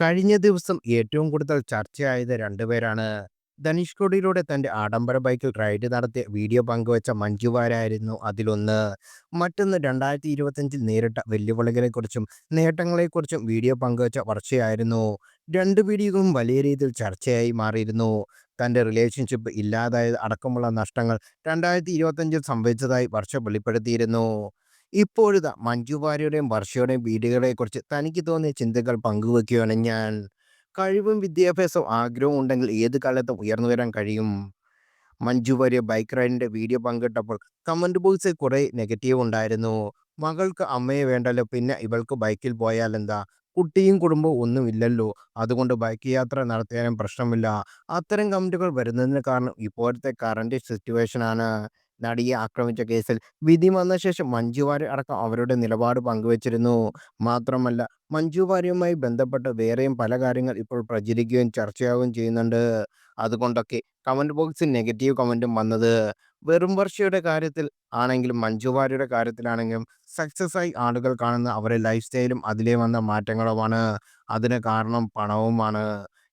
കഴിഞ്ഞ ദിവസം ഏറ്റവും കൂടുതൽ ചർച്ചയായത് രണ്ടുപേരാണ്. ധനുഷ്കോടിയിലൂടെ തന്റെ ആഡംബര ബൈക്കിൽ റൈഡ് നടത്തിയ വീഡിയോ പങ്കുവച്ച മഞ്ജു വാര്യരായിരുന്നു അതിലൊന്ന്. മറ്റൊന്ന് 2025 നേരിട്ട വെല്ലുവിളികളെക്കുറിച്ചും നേട്ടങ്ങളെക്കുറിച്ചും വീഡിയോ പങ്കുവച്ച വർഷയായിരുന്നു. രണ്ട് വീഡിയോകളും വലിയ രീതിയിൽ ചർച്ചയായി മാറിയിരുന്നു. തന്റെ റിലേഷൻഷിപ്പ് ഇല്ലാതായത് അടക്കമുള്ള നഷ്ടങ്ങൾ 2025 സംഭവിച്ചതായി വർഷ വെളിപ്പെടുത്തിയിരുന്നു. ഇപ്പോഴിതാ മഞ്ജു വാര്യരുടെയും വർഷയുടെയും വീഡിയോകളെക്കുറിച്ച് തനിക്ക് തോന്നിയ ചിന്തകൾ പങ്കുവെക്കുകയാണ് ഞാൻ. കഴിവും വിദ്യാഭ്യാസവും ആഗ്രഹവും ഉണ്ടെങ്കിൽ ഏത് കാലത്തും ഉയർന്നു വരാൻ കഴിയും. മഞ്ജു വാര്യർ ബൈക്ക് റൈഡിന്റെ വീഡിയോ പങ്കിട്ടപ്പോൾ കമന്റ് ബോക്സിൽ കുറെ നെഗറ്റീവ് ഉണ്ടായിരുന്നു. മകൾക്ക് അമ്മയെ വേണ്ടല്ലോ, പിന്നെ ഇവൾക്ക് ബൈക്കിൽ പോയാലെന്താ, കുട്ടിയും കുടുംബവും ഒന്നുമില്ലല്ലോ, അതുകൊണ്ട് ബൈക്ക് യാത്ര നടത്തിയാലും പ്രശ്നമില്ല. അത്തരം കമന്റുകൾ വരുന്നതിന് കാരണം ഇപ്പോഴത്തെ കറന്റ് സിറ്റുവേഷൻ ആണ്. നടിയെ ആക്രമിച്ച കേസിൽ വിധി വന്ന ശേഷം മഞ്ജു വാര്യർ അടക്കം അവരുടെ നിലപാട് പങ്കുവച്ചിരുന്നു. മാത്രമല്ല, മഞ്ജു വാര്യരുമായി ബന്ധപ്പെട്ട് വേറെയും പല കാര്യങ്ങൾ ഇപ്പോൾ പ്രചരിക്കുകയും ചർച്ചയാവുകയും ചെയ്യുന്നുണ്ട്. അതുകൊണ്ടൊക്കെ കമന്റ് ബോക്സിൽ നെഗറ്റീവ് കമന്റും വന്നത്. വെറും വർഷയുടെ കാര്യത്തിൽ ആണെങ്കിലും മഞ്ജു വാര്യരുടെ കാര്യത്തിലാണെങ്കിലും സക്സസ് ആയി ആളുകൾ കാണുന്ന അവരുടെ ലൈഫ് സ്റ്റൈലും അതിലെ വന്ന മാറ്റങ്ങളുമാണ്. അതിന് കാരണം പണവുമാണ്.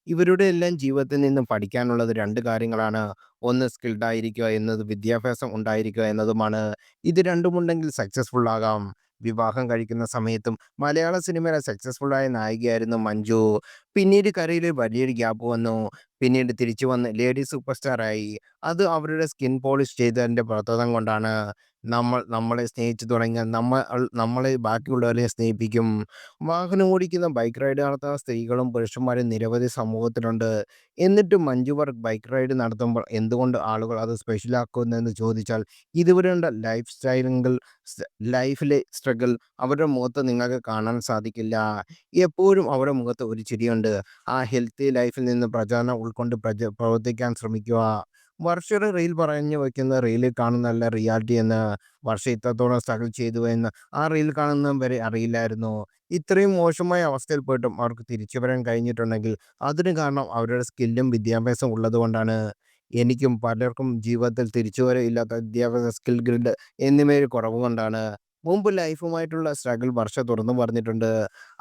ഇവരുടെ എല്ലാം ജീവിതത്തിൽ നിന്നും പഠിക്കാനുള്ളത് രണ്ട് കാര്യങ്ങളാണ്. ഒന്ന് സ്കിൽഡ് ആയിരിക്കുക എന്നത്, വിദ്യാഭ്യാസം ഉണ്ടായിരിക്കുക എന്നതുമാണ്. ഇത് രണ്ടുമുണ്ടെങ്കിൽ സക്സസ്ഫുൾ ആകാം. വിവാഹം കഴിക്കുന്ന സമയത്തും മലയാള സിനിമയിലെ സക്സസ്ഫുൾ ആയ നായികയായിരുന്നു മഞ്ജു. പിന്നീട് കരിയറിൽ വലിയൊരു ഗ്യാപ്പ് വന്നു. പിന്നീട് തിരിച്ചു വന്ന് ലേഡി സൂപ്പർ സ്റ്റാർ ആയി. അത് അവരുടെ സ്കിൻ പോളിഷ് ചെയ്തതിന്റെ പ്രവർത്തനം കൊണ്ടാണ്. നമ്മളെ സ്നേഹിച്ചു തുടങ്ങിയാൽ നമ്മളെ ബാക്കിയുള്ളവരെ സ്നേഹിപ്പിക്കും. വാഹനം ഓടിക്കുന്ന, ബൈക്ക് റൈഡ് നടത്തുന്ന സ്ത്രീകളും പുരുഷന്മാരും നിരവധി സമൂഹത്തിലുണ്ട്. എന്നിട്ടും മഞ്ജു വാര്യർ ബൈക്ക് റൈഡ് നടത്തുമ്പോൾ എന്തുകൊണ്ട് ആളുകൾ അത് സ്പെഷ്യലാക്കുന്നെന്ന് ചോദിച്ചാൽ, ഇതുവരെയുള്ള ലൈഫ് സ്റ്റൈലെങ്കിൽ ലൈഫിലെ സ്ട്രഗിൾ അവരുടെ മുഖത്ത് നിങ്ങൾക്ക് കാണാൻ സാധിക്കില്ല. എപ്പോഴും അവരുടെ മുഖത്ത് ഒരു ചിരിയുണ്ട്. ആ ഹെൽത്തി ലൈഫിൽ നിന്ന് പ്രചോദനം ഉൾക്കൊണ്ട് പ്രവർത്തിക്കാൻ ശ്രമിക്കുക. വർഷയുടെ റീൽ പറഞ്ഞു വയ്ക്കുന്ന റീലിൽ കാണുന്നതല്ല റിയാലിറ്റി എന്ന്. വർഷ ഇത്രത്തോളം സ്ട്രഗിൾ ചെയ്തു എന്ന് ആ റീൽ കാണുന്നവൻ വരെ അറിയില്ലായിരുന്നു. ഇത്രയും മോശമായ അവസ്ഥയിൽ പോയിട്ടും അവർക്ക് തിരിച്ചു വരാൻ കഴിഞ്ഞിട്ടുണ്ടെങ്കിൽ അതിന് കാരണം അവരുടെ സ്കില്ലും വിദ്യാഭ്യാസവും ഉള്ളതുകൊണ്ടാണ്. എനിക്കും പലർക്കും ജീവിതത്തിൽ തിരിച്ചുവരവില്ലാത്ത വിദ്യാഭ്യാസ, സ്കിൽ ഗ്രിഡ് എന്നിവയിൽ കുറവ് കൊണ്ടാണ്. മുമ്പ് ലൈഫുമായിട്ടുള്ള സ്ട്രഗിൾ വർഷ തുറന്നു പറഞ്ഞിട്ടുണ്ട്.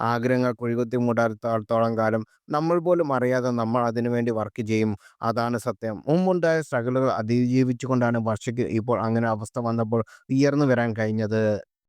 ആഗ്രഹങ്ങൾ കുഴികുത്തി മൂടാത്തിടത്തോളം കാലം നമ്മൾ പോലും അറിയാതെ നമ്മൾ അതിനുവേണ്ടി വർക്ക് ചെയ്യും. അതാണ് സത്യം. മുമ്പുണ്ടായ സ്ട്രഗിളുകൾ അതിജീവിച്ചുകൊണ്ടാണ് വർഷയ്ക്ക് ഇപ്പോൾ അങ്ങനെ അവസ്ഥ വന്നപ്പോൾ ഉയർന്നു വരാൻ കഴിഞ്ഞത്.